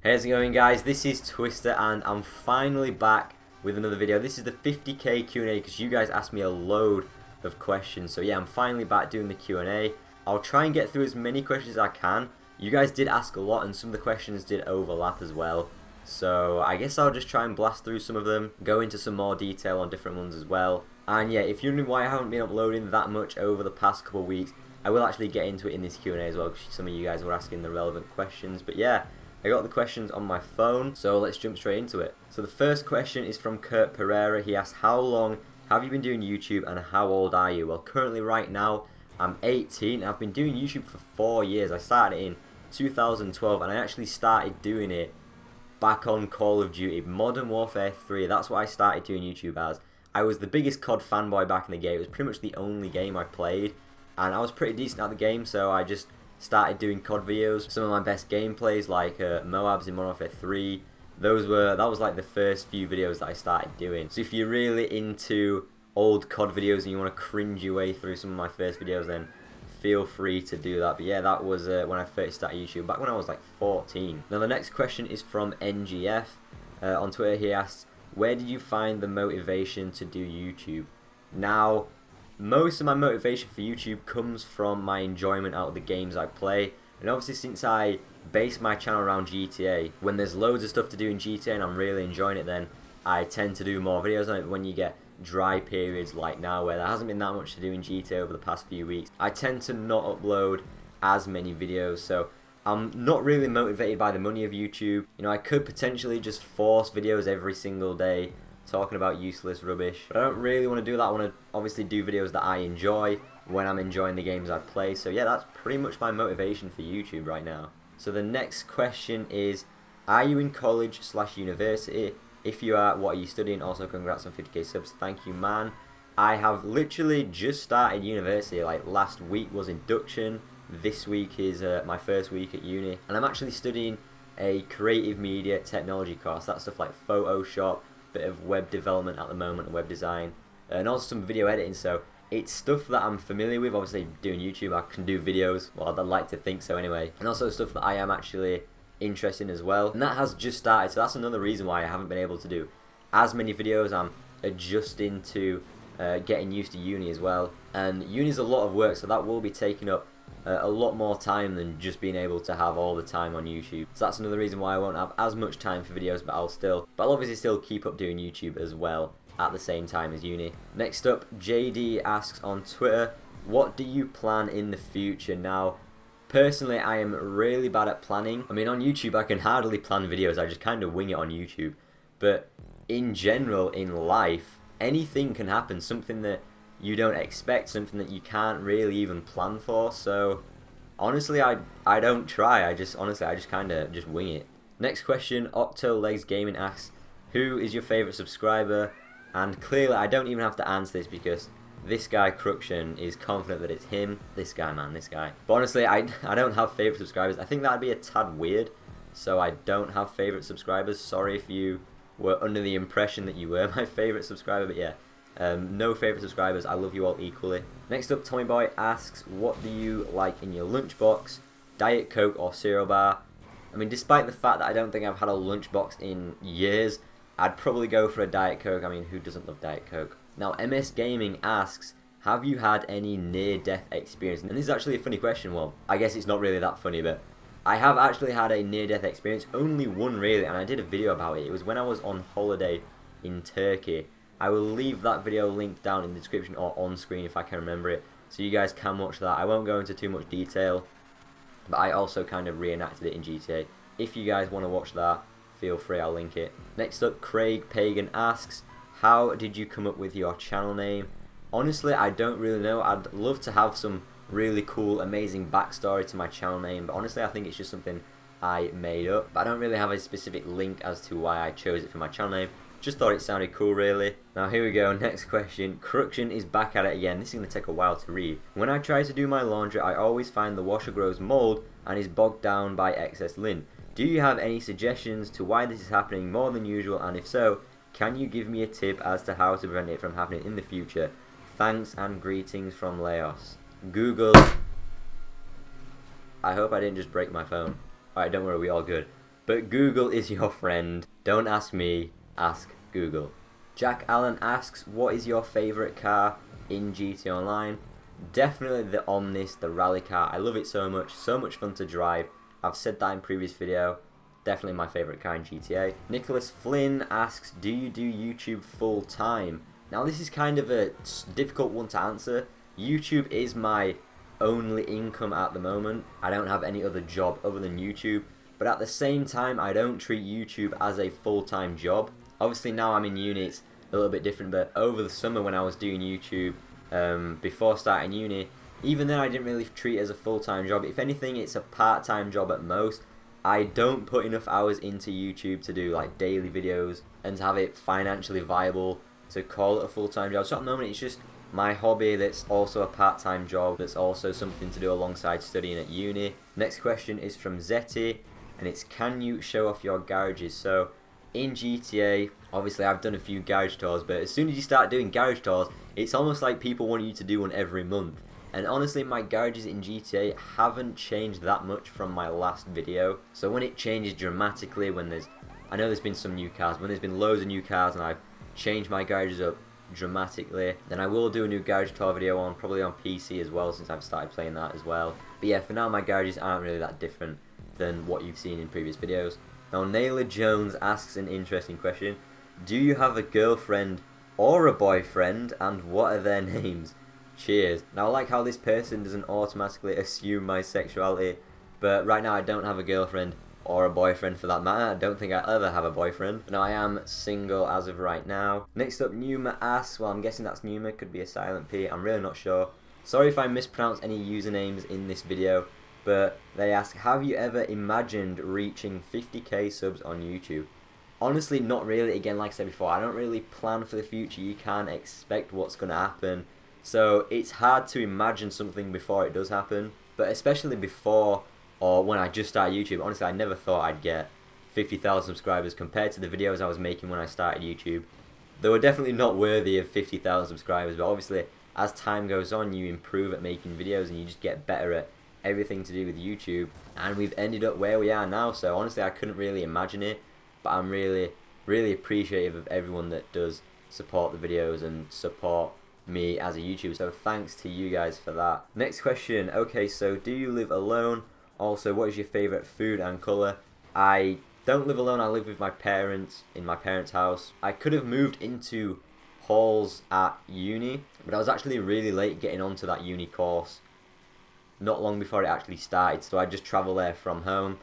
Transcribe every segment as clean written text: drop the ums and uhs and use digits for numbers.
How's it going, guys? This is iTwisterr and I'm finally back with another video. This is the 50k Q&A because you guys asked me a load of questions. So yeah, I'm finally back doing the Q&A. I'll try and get through as many questions as I can. You guys did ask a lot and some of the questions did overlap as well. So I guess I'll just try and blast through some of them, go into some more detail on different ones as well. And yeah, if you're wondering why I haven't been uploading that much over the past couple of weeks, I will actually get into it in this Q&A as well because some of you guys were asking the relevant questions. But yeah, I got the questions on my phone, so let's jump straight into it. So the first question is from Kurt Pereira. He asks, how long have you been doing YouTube and how old are you? Well, currently right now, I'm 18. I've been doing YouTube for 4 years. I started it in 2012 and I actually started doing it back on Call of Duty, Modern Warfare 3. That's what I started doing YouTube as. I was the biggest COD fanboy back in the game. It was pretty much the only game I played, and I was pretty decent at the game, so I just started doing COD videos. Some of my best gameplays, like Moabs in Modern Warfare 3, that was like the first few videos that I started doing. So if you're really into old COD videos and you want to cringe your way through some of my first videos, then feel free to do that. But yeah, that was when I first started YouTube, back when I was like 14. Now the next question is from NGF. On Twitter he asks, where did you find the motivation to do YouTube? Now, most of my motivation for YouTube comes from my enjoyment out of the games I play, and obviously since I base my channel around GTA, when there's loads of stuff to do in GTA and I'm really enjoying it, then I tend to do more videos on it. When you get dry periods like now where there hasn't been that much to do in GTA over the past few weeks, I tend to not upload as many videos, so I'm not really motivated by the money of YouTube. You know, I could potentially just force videos every single day talking about useless rubbish, but I don't really want to do that. I want to obviously do videos that I enjoy when I'm enjoying the games I play. So yeah, that's pretty much my motivation for YouTube right now. So the next question is, are you in college/university? If you are, what are you studying? Also, congrats on 50k subs. Thank you, man. I have literally just started university. Like last week was induction. This week is my first week at uni, and I'm actually studying a creative media technology course. That's stuff like Photoshop, bit of web development at the moment, web design, and also some video editing. So it's stuff that I'm familiar with. Obviously doing YouTube, I can do videos, well I'd like to think so anyway, and also stuff that I am actually interested in as well, and that has just started. So that's another reason why I haven't been able to do as many videos. I'm adjusting to getting used to uni as well, and uni's a lot of work, so that will be taking up a lot more time than just being able to have all the time on YouTube. So that's another reason why I won't have as much time for videos, but I'll obviously still keep up doing YouTube as well at the same time as uni. Next up, JD asks on Twitter, what do you plan in the future? Now, personally, I am really bad at planning. I mean, on YouTube, I can hardly plan videos. I just kind of wing it on YouTube. But in general, in life, anything can happen. Something that you don't expect, something that you can't really even plan for. So honestly, I don't try. I just kind of just wing it. Next question, Octolegs Gaming asks, who is your favorite subscriber? And clearly I don't even have to answer this because this guy Cruxian is confident that it's him. This guy, man, this guy. But honestly, I don't have favorite subscribers. I think that'd be a tad weird, so I don't have favorite subscribers. Sorry if you were under the impression that you were my favorite subscriber, but yeah, no favorite subscribers. I love you all equally. Next up, Tommy Boy asks, what do you like in your lunchbox? Diet Coke or cereal bar? I mean, despite the fact that I don't think I've had a lunchbox in years, I'd probably go for a Diet Coke. I mean, who doesn't love Diet Coke? Now, MS Gaming asks, have you had any near-death experience? And this is actually a funny question. Well, I guess it's not really that funny, but I have actually had a near-death experience. Only one, really, and I did a video about it. It was when I was on holiday in Turkey. I will leave that video linked down in the description or on screen if I can remember it, so you guys can watch that. I won't go into too much detail, but I also kind of reenacted it in GTA. If you guys want to watch that, feel free, I'll link it. Next up, Craig Pagan asks, how did you come up with your channel name? Honestly, I don't really know. I'd love to have some really cool, amazing backstory to my channel name, but honestly I think it's just something I made up. But I don't really have a specific link as to why I chose it for my channel name. Just thought it sounded cool, really. Now here we go, next question. Cruxian is back at it again. This is going to take a while to read. When I try to do my laundry, I always find the washer grows mold and is bogged down by excess lint. Do you have any suggestions to why this is happening more than usual, and if so, can you give me a tip as to how to prevent it from happening in the future? Thanks and greetings from Laos. Google. I hope I didn't just break my phone. Alright, don't worry, we all good. But Google is your friend. Don't ask me, ask Google. Jack Allen asks, what is your favourite car in GTA Online? Definitely the Omnis, the rally car. I love it so much fun to drive. I've said that in previous video. Definitely my favourite car in GTA. Nicholas Flynn asks, do you do YouTube full time? Now this is kind of a difficult one to answer. YouTube is my only income at the moment. I don't have any other job other than YouTube. But at the same time, I don't treat YouTube as a full-time job. Obviously now I'm in uni, it's a little bit different. But over the summer when I was doing YouTube, before starting uni, even then I didn't really treat it as a full-time job. If anything, it's a part-time job at most. I don't put enough hours into YouTube to do like daily videos and to have it financially viable to call it a full-time job. So at the moment it's just my hobby that's also a part-time job, that's also something to do alongside studying at uni. Next question is from Zeti, and it's, can you show off your garages? So in GTA, obviously I've done a few garage tours, but as soon as you start doing garage tours, it's almost like people want you to do one every month. And honestly, my garages in GTA haven't changed that much from my last video. So when it changes dramatically, when I know there's been some new cars, when there's been loads of new cars and I've changed my garages up dramatically, then I will do a new garage tour video on, probably on PC as well, since I've started playing that as well. But yeah, for now my garages aren't really that different than what you've seen in previous videos. Now Naylor Jones asks an interesting question. Do you have a girlfriend or a boyfriend, and what are their names? Cheers. Now I like how this person doesn't automatically assume my sexuality, but right now I don't have a girlfriend or a boyfriend for that matter. I don't think I'll ever have a boyfriend. Now I am single as of right now. Next up, Numa asks, well I'm guessing that's Numa, could be a silent P, I'm really not sure. Sorry if I mispronounce any usernames in this video, but they ask, have you ever imagined reaching 50k subs on YouTube? Honestly, not really. Again, like I said before, I don't really plan for the future. You can't expect what's going to happen. So it's hard to imagine something before it does happen. But especially before or when I just started YouTube, honestly, I never thought I'd get 50,000 subscribers compared to the videos I was making when I started YouTube. They were definitely not worthy of 50,000 subscribers, but obviously as time goes on, you improve at making videos and you just get better at everything to do with YouTube. And we've ended up where we are now, so honestly I couldn't really imagine it. But I'm really appreciative of everyone that does support the videos and support me as a YouTuber, so thanks to you guys for that. Next question, okay, so do you live alone? Also, what is your favourite food and colour? I don't live alone, I live with my parents, in my parents' house. I could have moved into halls at uni, but I was actually really late getting onto that uni course, not long before it actually started, so I just travel there from home.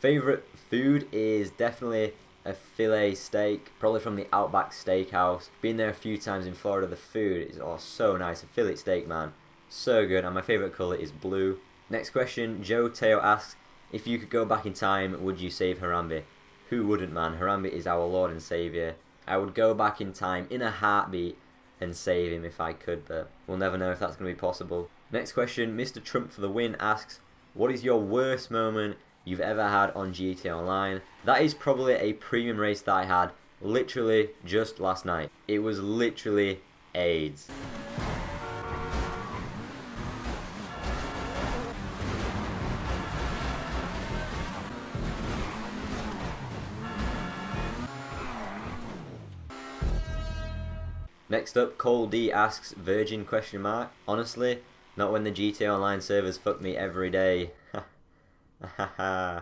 Favourite food is definitely a filet steak, probably from the Outback Steakhouse. Been there a few times in Florida. The food is so nice. A fillet steak, man, so good. And my favourite colour is blue. Next question, Joe Teo asks, if you could go back in time, would you save Harambe? Who wouldn't, man? Harambe is our Lord and Saviour. I would go back in time in a heartbeat and save him if I could, but we'll never know if that's going to be possible. Next question, Mr. Trump for the win asks, what is your worst moment you've ever had on GTA Online? That is probably a premium race that I had literally just last night. It was literally AIDS. Next up, Cole D asks, Virgin question mark? Honestly, not when the GTA Online servers fuck me every day. Haha.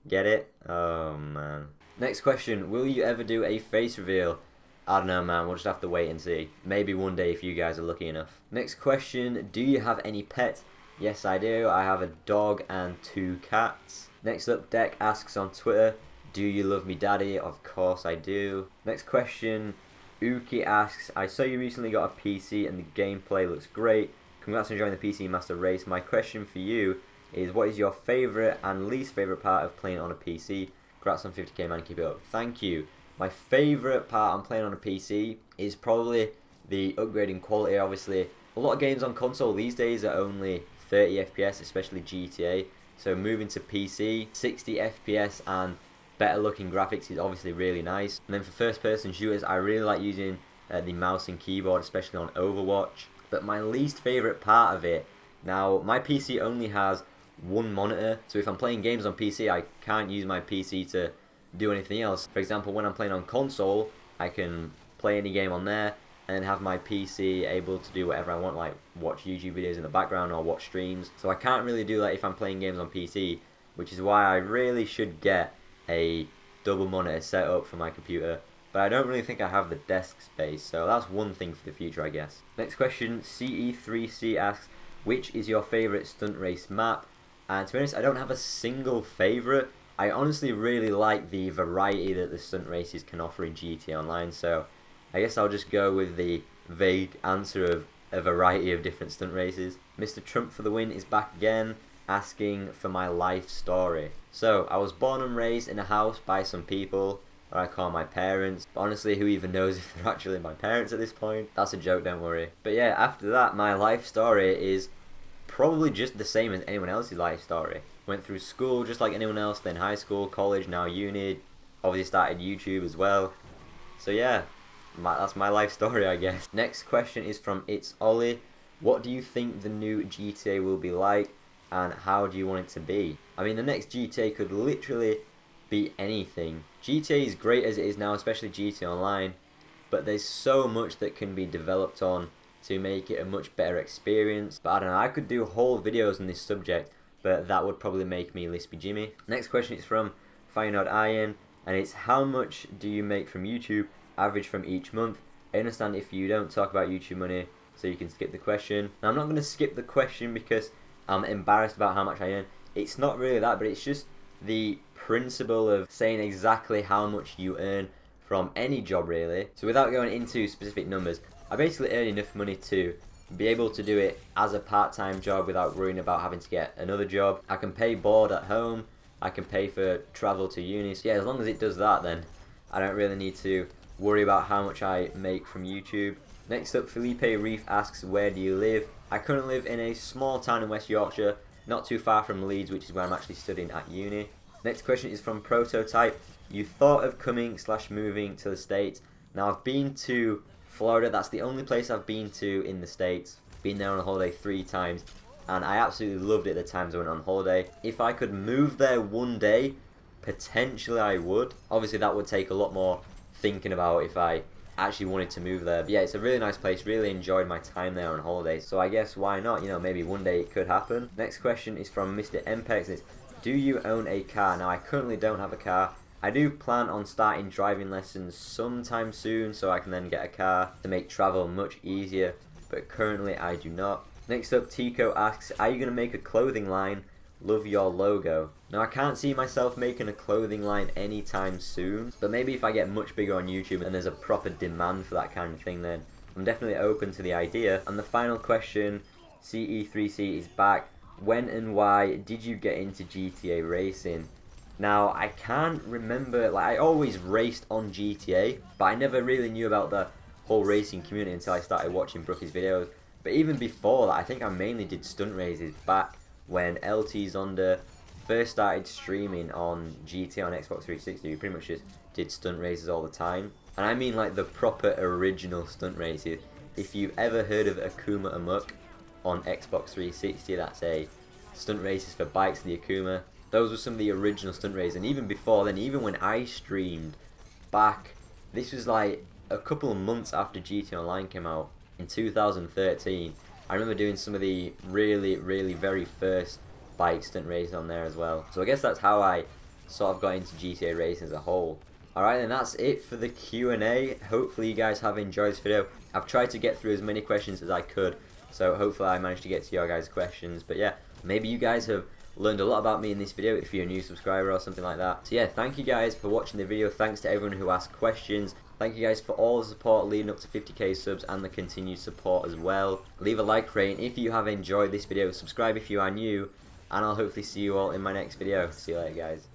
Get it? Oh man. Next question, will you ever do a face reveal? I don't know, man, we'll just have to wait and see. Maybe one day if you guys are lucky enough. Next question, do you have any pets? Yes I do, I have a dog and 2 cats. Next up, Deck asks on Twitter, do you love me daddy? Of course I do. Next question, Uki asks, I saw you recently got a PC and the gameplay looks great. Congrats on joining the PC Master Race. My question for you is, what is your favourite and least favourite part of playing on a PC? Congrats on 50k, man, keep it up. Thank you. My favourite part on playing on a PC is probably the upgrading quality. Obviously, a lot of games on console these days are only 30 FPS, especially GTA. So moving to PC, 60 FPS and better looking graphics is obviously really nice. And then for first person shooters, I really like using the mouse and keyboard, especially on Overwatch. But my least favourite part of it, now my PC only has one monitor. So if I'm playing games on PC, I can't use my PC to do anything else. For example, when I'm playing on console, I can play any game on there and then have my PC able to do whatever I want, like watch YouTube videos in the background or watch streams. So I can't really do that if I'm playing games on PC, which is why I really should get a double monitor set up for my computer. But I don't really think I have the desk space, so that's one thing for the future, I guess. Next question, CE3C asks, which is your favourite stunt race map? And to be honest, I don't have a single favourite. I honestly really like the variety that the stunt races can offer in GTA Online, so I guess I'll just go with the vague answer of a variety of different stunt races. Mr. Trump for the win is back again, asking for my life story. So, I was born and raised in a house by some people that I call my parents. But honestly, who even knows if they're actually my parents at this point? That's a joke, don't worry. But yeah, after that, my life story is probably just the same as anyone else's life story. Went through school just like anyone else, then high school, college, now uni. Obviously started YouTube as well. So yeah, that's my life story, I guess. Next question is from It's Ollie. What do you think the new GTA will be like, and how do you want it to be? I mean, the next GTA could literally be anything. GTA is great as it is now, especially GTA Online, but there's so much that can be developed on to make it a much better experience. But I don't know, I could do whole videos on this subject, but that would probably make me Lispy Jimmy. Next question is from Feyenoord Iron, and it's how much do you make from YouTube, average from each month? I understand if you don't talk about YouTube money, so you can skip the question. Now, I'm not going to skip the question because I'm embarrassed about how much I earn. It's not really that, but it's just the principle of saying exactly how much you earn from any job, really. So without going into specific numbers, I basically earn enough money to be able to do it as a part-time job without worrying about having to get another job. I can pay board at home, I can pay for travel to uni. So yeah, as long as it does that, then I don't really need to worry about how much I make from YouTube. Next up, Felipe Reef asks, where do you live? I currently live in a small town in West Yorkshire, not too far from Leeds, which is where I'm actually studying at uni. Next question is from Prototype. You thought of coming / moving to the States. Now, I've been to Florida. That's the only place I've been to in the States. Been there on a holiday 3 times, and I absolutely loved it the times I went on holiday. If I could move there one day, potentially I would. Obviously, that would take a lot more thinking about if I actually wanted to move there. But yeah, it's a really nice place. Really enjoyed my time there on holiday. So I guess why not? You know, maybe one day it could happen. Next question is from Mr. Mpex. It's, do you own a car? Now, I currently don't have a car. I do plan on starting driving lessons sometime soon, so I can then get a car to make travel much easier, but currently I do not. Next up, Tico asks, are you going to make a clothing line? Love your logo. Now, I can't see myself making a clothing line anytime soon, but maybe if I get much bigger on YouTube and there's a proper demand for that kind of thing, then I'm definitely open to the idea. And the final question, CE3C is back. When and why did you get into GTA racing? Now, I can't remember, like, I always raced on GTA, but I never really knew about the whole racing community until I started watching Brookie's videos. But even before that, I think I mainly did stunt races back when LT Zonda first started streaming on GTA on Xbox 360. We pretty much just did stunt races all the time. And I mean like the proper original stunt races. If you've ever heard of Akuma Amok on Xbox 360, that's a stunt races for bikes, the Akuma. Those were some of the original stunt races, and even before then, even when I streamed back, this was like a couple of months after GTA Online came out in 2013. I remember doing some of the really very first bike stunt races on there as well. So I guess that's how I sort of got into GTA racing as a whole. Alright, and that's it for the Q&A. Hopefully you guys have enjoyed this video. I've tried to get through as many questions as I could, so hopefully I managed to get to your guys' questions. But yeah, maybe you guys have learned a lot about me in this video if you're a new subscriber or something like that. So yeah, thank you guys for watching the video. Thanks to everyone who asked questions. Thank you guys for all the support leading up to 50k subs and the continued support as well. Leave a like rating if you have enjoyed this video. Subscribe if you are new, and I'll hopefully see you all in my next video. See you later, guys.